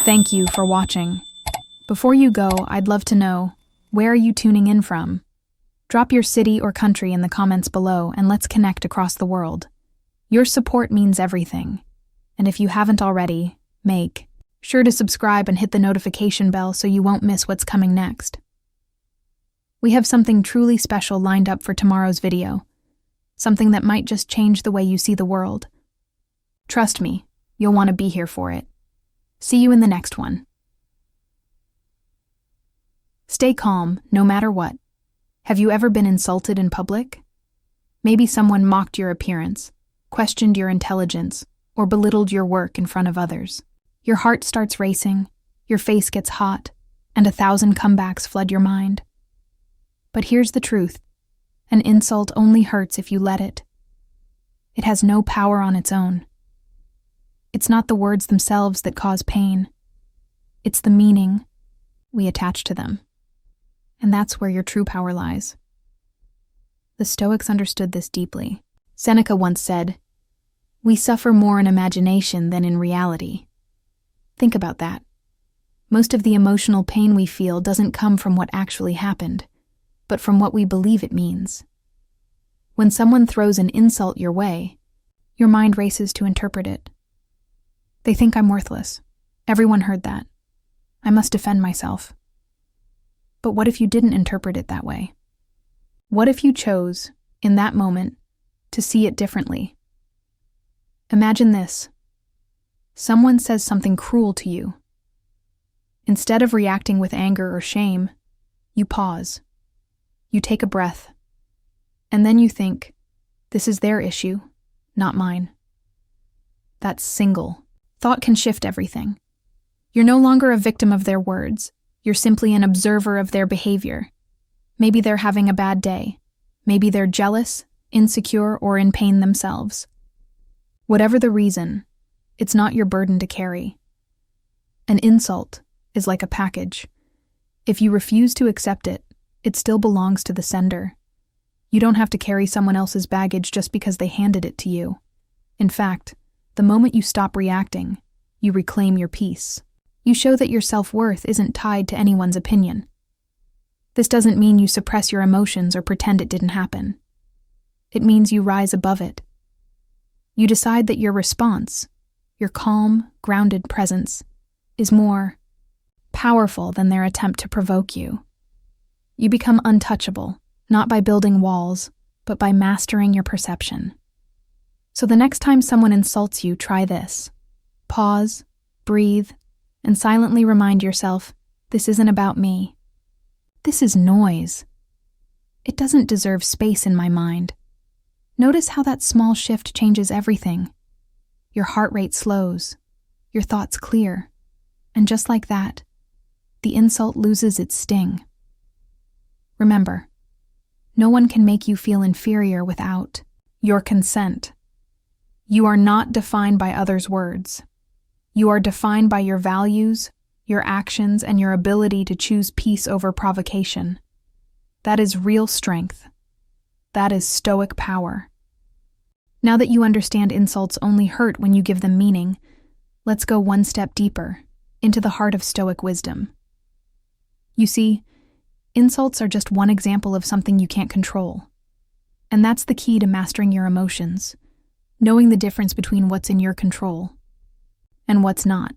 Thank you for watching. Before you go, I'd love to know, where are you tuning in from? Drop your city or country in the comments below and let's connect across the world. Your support means everything. And if you haven't already, make sure to subscribe and hit the notification bell so you won't miss what's coming next. We have something truly special lined up for tomorrow's video. Something that might just change the way you see the world. Trust me, you'll want to be here for it. See you in the next one. Stay calm, no matter what. Have you ever been insulted in public? Maybe someone mocked your appearance, questioned your intelligence, or belittled your work in front of others. Your heart starts racing, your face gets hot, and 1,000 comebacks flood your mind. But here's the truth. An insult only hurts if you let it. It has no power on its own. It's not the words themselves that cause pain. It's the meaning we attach to them. And that's where your true power lies. The Stoics understood this deeply. Seneca once said, "We suffer more in imagination than in reality." Think about that. Most of the emotional pain we feel doesn't come from what actually happened, but from what we believe it means. When someone throws an insult your way, your mind races to interpret it. They think I'm worthless. Everyone heard that. I must defend myself. But what if you didn't interpret it that way? What if you chose, in that moment, to see it differently? Imagine this. Someone says something cruel to you. Instead of reacting with anger or shame, you pause. You take a breath. And then you think, this is their issue, not mine. That single thought can shift everything. You're no longer a victim of their words. You're simply an observer of their behavior. Maybe they're having a bad day. Maybe they're jealous, insecure, or in pain themselves. Whatever the reason, it's not your burden to carry. An insult is like a package. If you refuse to accept it, it still belongs to the sender. You don't have to carry someone else's baggage just because they handed it to you. In fact, the moment you stop reacting, you reclaim your peace. You show that your self-worth isn't tied to anyone's opinion. This doesn't mean you suppress your emotions or pretend it didn't happen. It means you rise above it. You decide that your response, your calm, grounded presence, is more powerful than their attempt to provoke you. You become untouchable, not by building walls, but by mastering your perception. So the next time someone insults you, try this. Pause, breathe, and silently remind yourself, this isn't about me. This is noise. It doesn't deserve space in my mind. Notice how that small shift changes everything. Your heart rate slows, your thoughts clear, and just like that, the insult loses its sting. Remember, no one can make you feel inferior without your consent. You are not defined by others' words. You are defined by your values, your actions, and your ability to choose peace over provocation. That is real strength. That is Stoic power. Now that you understand insults only hurt when you give them meaning, let's go one step deeper, into the heart of Stoic wisdom. You see, insults are just one example of something you can't control. And that's the key to mastering your emotions. Knowing the difference between what's in your control and what's not.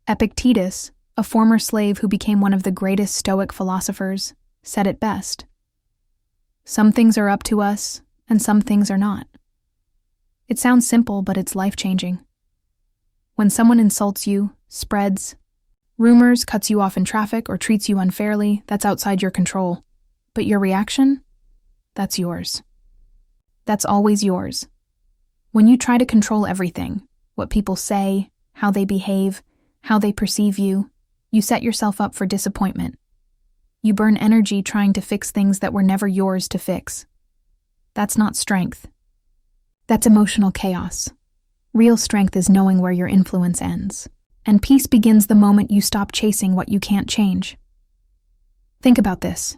Epictetus, a former slave who became one of the greatest Stoic philosophers, said it best. Some things are up to us, and some things are not. It sounds simple, but it's life-changing. When someone insults you, spreads rumors, cuts you off in traffic, or treats you unfairly, that's outside your control. But your reaction? That's yours. That's always yours. When you try to control everything, what people say, how they behave, how they perceive you, you set yourself up for disappointment. You burn energy trying to fix things that were never yours to fix. That's not strength. That's emotional chaos. Real strength is knowing where your influence ends. And peace begins the moment you stop chasing what you can't change. Think about this.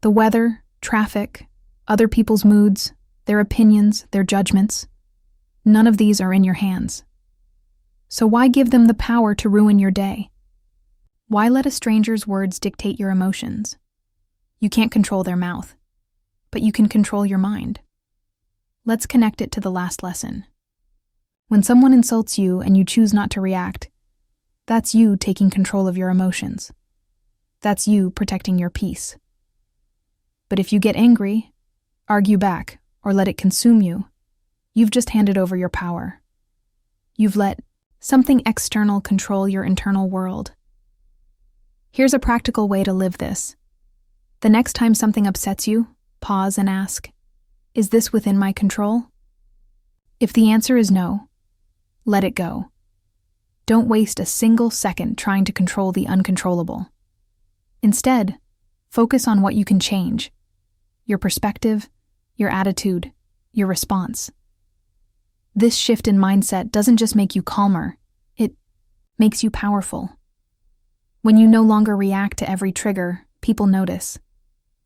The weather, traffic, other people's moods, their opinions, their judgments. None of these are in your hands. So why give them the power to ruin your day? Why let a stranger's words dictate your emotions? You can't control their mouth, but you can control your mind. Let's connect it to the last lesson. When someone insults you and you choose not to react, that's you taking control of your emotions. That's you protecting your peace. But if you get angry, argue back, or let it consume you, you've just handed over your power. You've let something external control your internal world. Here's a practical way to live this. The next time something upsets you, pause and ask, is this within my control? If the answer is no, let it go. Don't waste a single second trying to control the uncontrollable. Instead, focus on what you can change: your perspective, your attitude, your response. This shift in mindset doesn't just make you calmer, it makes you powerful. When you no longer react to every trigger, people notice.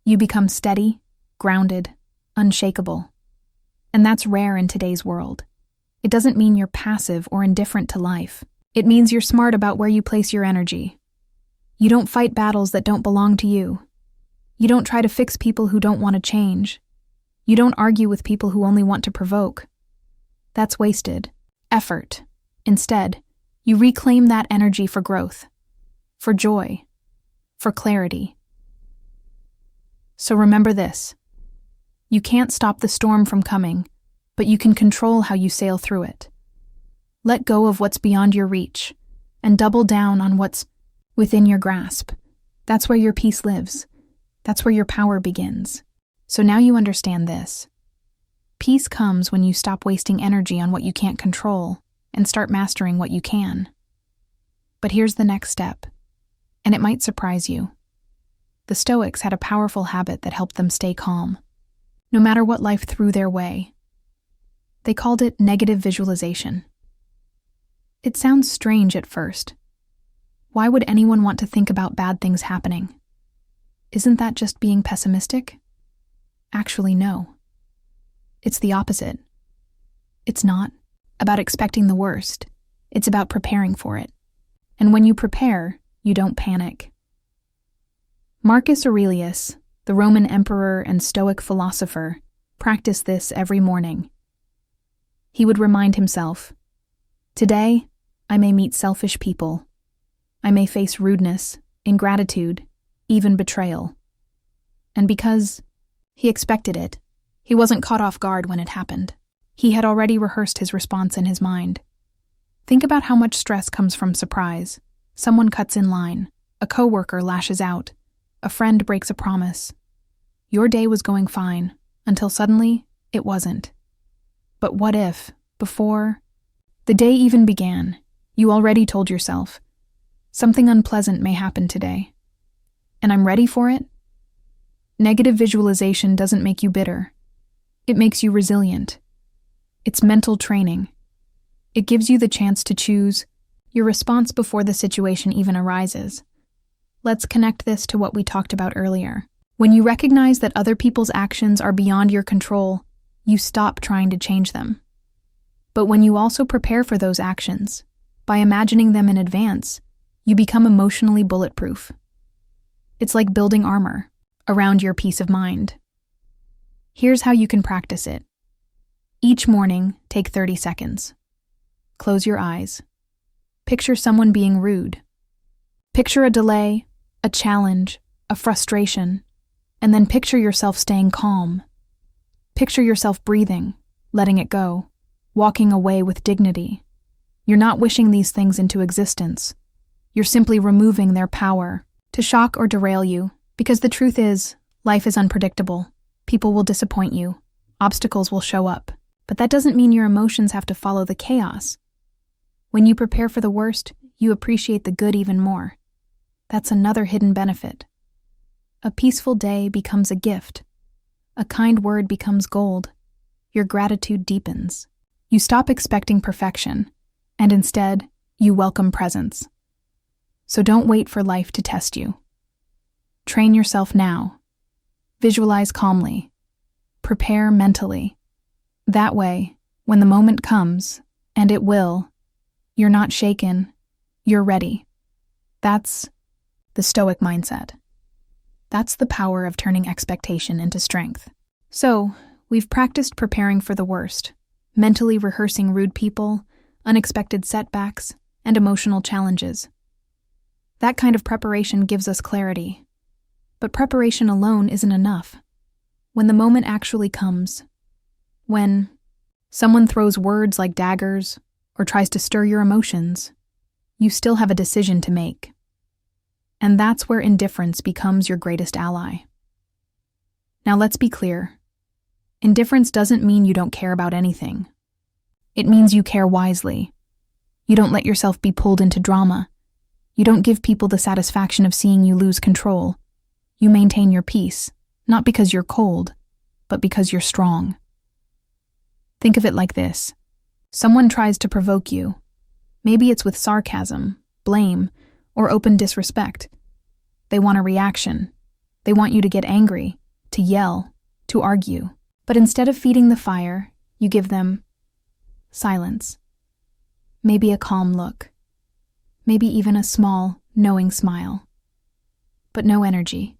You become steady, grounded, unshakable. And that's rare in today's world. It doesn't mean you're passive or indifferent to life. It means you're smart about where you place your energy. You don't fight battles that don't belong to you. You don't try to fix people who don't want to change. You don't argue with people who only want to provoke. That's wasted effort. Instead, you reclaim that energy for growth, for joy, for clarity. So remember this: you can't stop the storm from coming, but you can control how you sail through it. Let go of what's beyond your reach and double down on what's within your grasp. That's where your peace lives. That's where your power begins. So now you understand this. Peace comes when you stop wasting energy on what you can't control and start mastering what you can. But here's the next step, and it might surprise you. The Stoics had a powerful habit that helped them stay calm, no matter what life threw their way. They called it negative visualization. It sounds strange at first. Why would anyone want to think about bad things happening? Isn't that just being pessimistic? Actually, no. It's the opposite. It's not about expecting the worst. It's about preparing for it. And when you prepare, you don't panic. Marcus Aurelius, the Roman emperor and Stoic philosopher, practiced this every morning. He would remind himself, "Today, I may meet selfish people. I may face rudeness, ingratitude, even betrayal." And because he expected it, he wasn't caught off guard when it happened. He had already rehearsed his response in his mind. Think about how much stress comes from surprise. Someone cuts in line, a coworker lashes out, a friend breaks a promise. Your day was going fine, until suddenly, it wasn't. But what if, before the day even began, you already told yourself, something unpleasant may happen today, and I'm ready for it? Negative visualization doesn't make you bitter. It makes you resilient. It's mental training. It gives you the chance to choose your response before the situation even arises. Let's connect this to what we talked about earlier. When you recognize that other people's actions are beyond your control, you stop trying to change them. But when you also prepare for those actions, by imagining them in advance, you become emotionally bulletproof. It's like building armor around your peace of mind. Here's how you can practice it. Each morning, take 30 seconds. Close your eyes. Picture someone being rude. Picture a delay, a challenge, a frustration, and then picture yourself staying calm. Picture yourself breathing, letting it go, walking away with dignity. You're not wishing these things into existence. You're simply removing their power to shock or derail you, because the truth is, life is unpredictable. People will disappoint you. Obstacles will show up. But that doesn't mean your emotions have to follow the chaos. When you prepare for the worst, you appreciate the good even more. That's another hidden benefit. A peaceful day becomes a gift. A kind word becomes gold. Your gratitude deepens. You stop expecting perfection, and instead, you welcome presence. So don't wait for life to test you. Train yourself now. Visualize calmly. Prepare mentally. That way, when the moment comes, and it will, You're not shaken. You're ready. That's the Stoic mindset. That's the power of turning expectation into strength. So, we've practiced preparing for the worst, mentally rehearsing rude people, unexpected setbacks, and emotional challenges. That kind of preparation gives us clarity. But preparation alone isn't enough. When the moment actually comes, when someone throws words like daggers or tries to stir your emotions, you still have a decision to make. And that's where indifference becomes your greatest ally. Now let's be clear. Indifference doesn't mean you don't care about anything. It means you care wisely. You don't let yourself be pulled into drama. You don't give people the satisfaction of seeing you lose control. You maintain your peace, not because you're cold, but because you're strong. Think of it like this. Someone tries to provoke you. Maybe it's with sarcasm, blame, or open disrespect. They want a reaction. They want you to get angry, to yell, to argue. But instead of feeding the fire, you give them silence. Maybe a calm look. Maybe even a small, knowing smile. But no energy.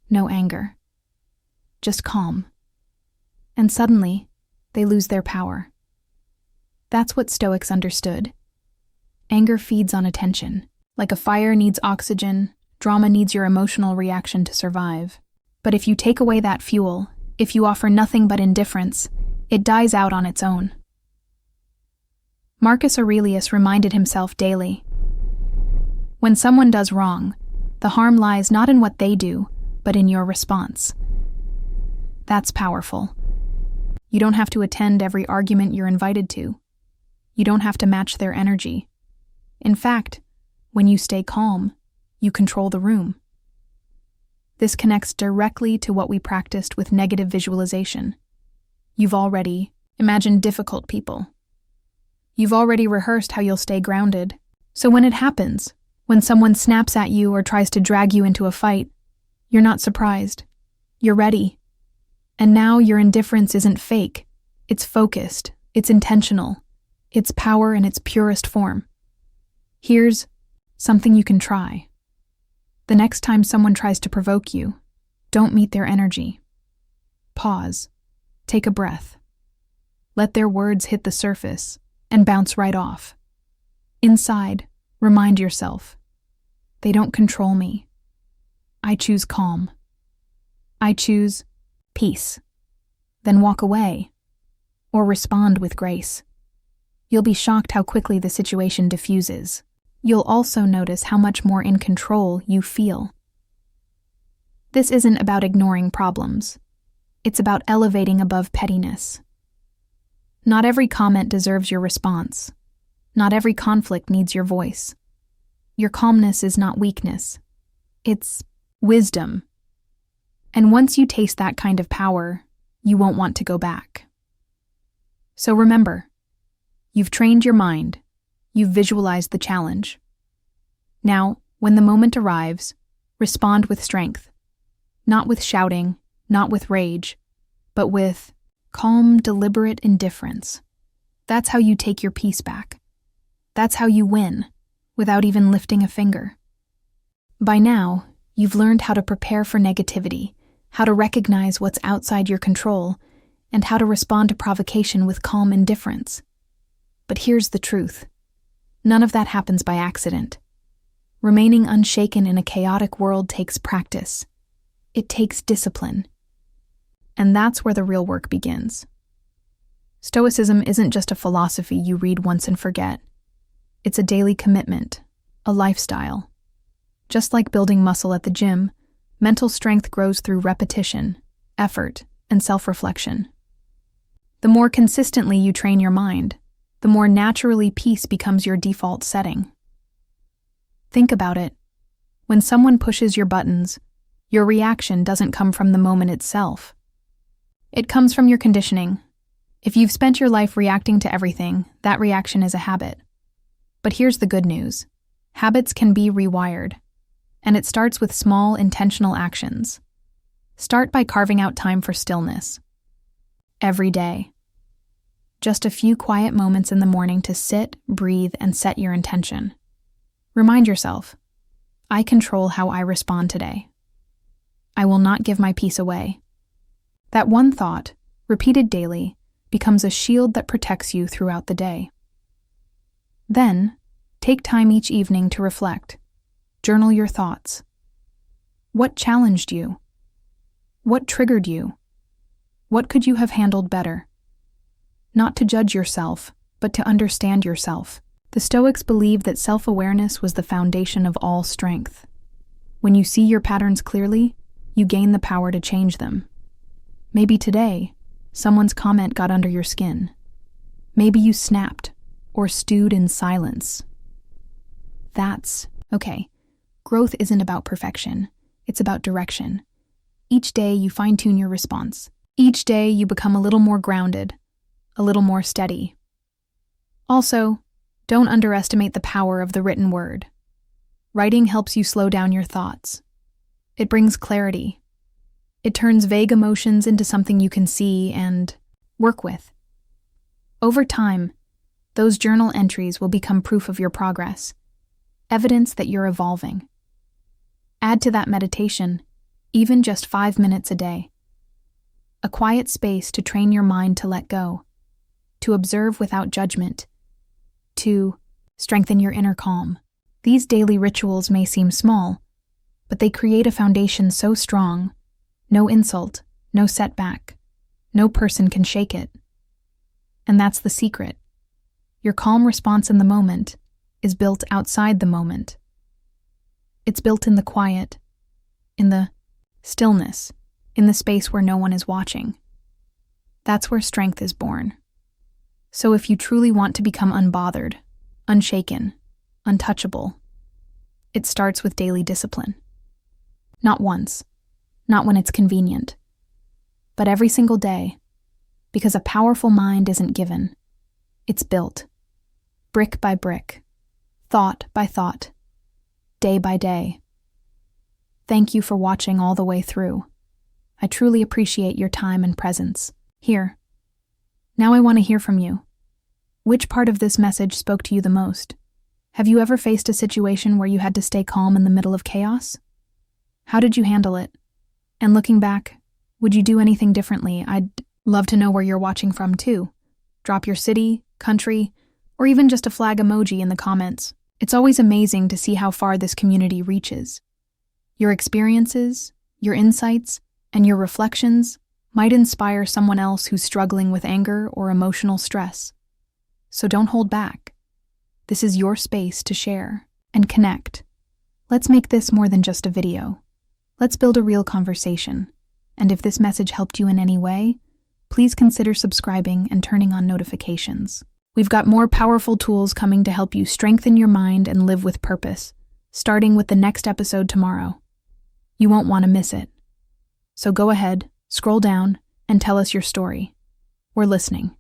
No anger. Just calm. And suddenly, they lose their power. That's what Stoics understood. Anger feeds on attention. Like a fire needs oxygen, drama needs your emotional reaction to survive. But if you take away that fuel, if you offer nothing but indifference, it dies out on its own. Marcus Aurelius reminded himself daily, when someone does wrong, the harm lies not in what they do, but in your response. That's powerful. You don't have to attend every argument you're invited to. You don't have to match their energy. In fact, when you stay calm, you control the room. This connects directly to what we practiced with negative visualization. You've already imagined difficult people. You've already rehearsed how you'll stay grounded. So when it happens, when someone snaps at you or tries to drag you into a fight, you're not surprised. You're ready. And now your indifference isn't fake. It's focused. It's intentional. It's power in its purest form. Here's something you can try. The next time someone tries to provoke you, don't meet their energy. Pause. Take a breath. Let their words hit the surface and bounce right off. Inside, remind yourself, they don't control me. I choose calm. I choose peace. Then walk away, or respond with grace. You'll be shocked how quickly the situation diffuses. You'll also notice how much more in control you feel. This isn't about ignoring problems. It's about elevating above pettiness. Not every comment deserves your response. Not every conflict needs your voice. Your calmness is not weakness. It's wisdom. And once you taste that kind of power, you won't want to go back. So remember, you've trained your mind. You've visualized the challenge. Now, when the moment arrives, respond with strength. Not with shouting, not with rage, but with calm, deliberate indifference. That's how you take your peace back. That's how you win, without even lifting a finger. By now, you've learned how to prepare for negativity, how to recognize what's outside your control, and how to respond to provocation with calm indifference. But here's the truth. None of that happens by accident. Remaining unshaken in a chaotic world takes practice. It takes discipline. And that's where the real work begins. Stoicism isn't just a philosophy you read once and forget. It's a daily commitment, a lifestyle. Just like building muscle at the gym, mental strength grows through repetition, effort, and self-reflection. The more consistently you train your mind, the more naturally peace becomes your default setting. Think about it. When someone pushes your buttons, your reaction doesn't come from the moment itself. It comes from your conditioning. If you've spent your life reacting to everything, that reaction is a habit. But here's the good news. Habits can be rewired. And it starts with small, intentional actions. Start by carving out time for stillness. Every day. Just a few quiet moments in the morning to sit, breathe, and set your intention. Remind yourself, I control how I respond today. I will not give my peace away. That one thought, repeated daily, becomes a shield that protects you throughout the day. Then, take time each evening to reflect. Journal your thoughts. What challenged you? What triggered you? What could you have handled better? Not to judge yourself, but to understand yourself. The Stoics believed that self-awareness was the foundation of all strength. When you see your patterns clearly, you gain the power to change them. Maybe today, someone's comment got under your skin. Maybe you snapped or stewed in silence. That's okay. Growth isn't about perfection. It's about direction. Each day you fine-tune your response. Each day you become a little more grounded, a little more steady. Also, don't underestimate the power of the written word. Writing helps you slow down your thoughts. It brings clarity. It turns vague emotions into something you can see and work with. Over time, those journal entries will become proof of your progress, evidence that you're evolving. Add to that meditation, even just 5 minutes a day. A quiet space to train your mind to let go, to observe without judgment, to strengthen your inner calm. These daily rituals may seem small, but they create a foundation so strong, no insult, no setback, no person can shake it. And that's the secret. Your calm response in the moment is built outside the moment. It's built in the quiet, in the stillness, in the space where no one is watching. That's where strength is born. So if you truly want to become unbothered, unshaken, untouchable, it starts with daily discipline. Not once, not when it's convenient, but every single day, because a powerful mind isn't given, it's built, brick by brick, thought by thought, day by day. Thank you for watching all the way through. I truly appreciate your time and presence. Here. Now I want to hear from you. Which part of this message spoke to you the most? Have you ever faced a situation where you had to stay calm in the middle of chaos? How did you handle it? And looking back, would you do anything differently? I'd love to know where you're watching from too. Drop your city, country, or even just a flag emoji in the comments. It's always amazing to see how far this community reaches. Your experiences, your insights, and your reflections might inspire someone else who's struggling with anger or emotional stress. So don't hold back. This is your space to share and connect. Let's make this more than just a video. Let's build a real conversation. And if this message helped you in any way, please consider subscribing and turning on notifications. We've got more powerful tools coming to help you strengthen your mind and live with purpose, starting with the next episode tomorrow. You won't want to miss it. So go ahead, scroll down, and tell us your story. We're listening.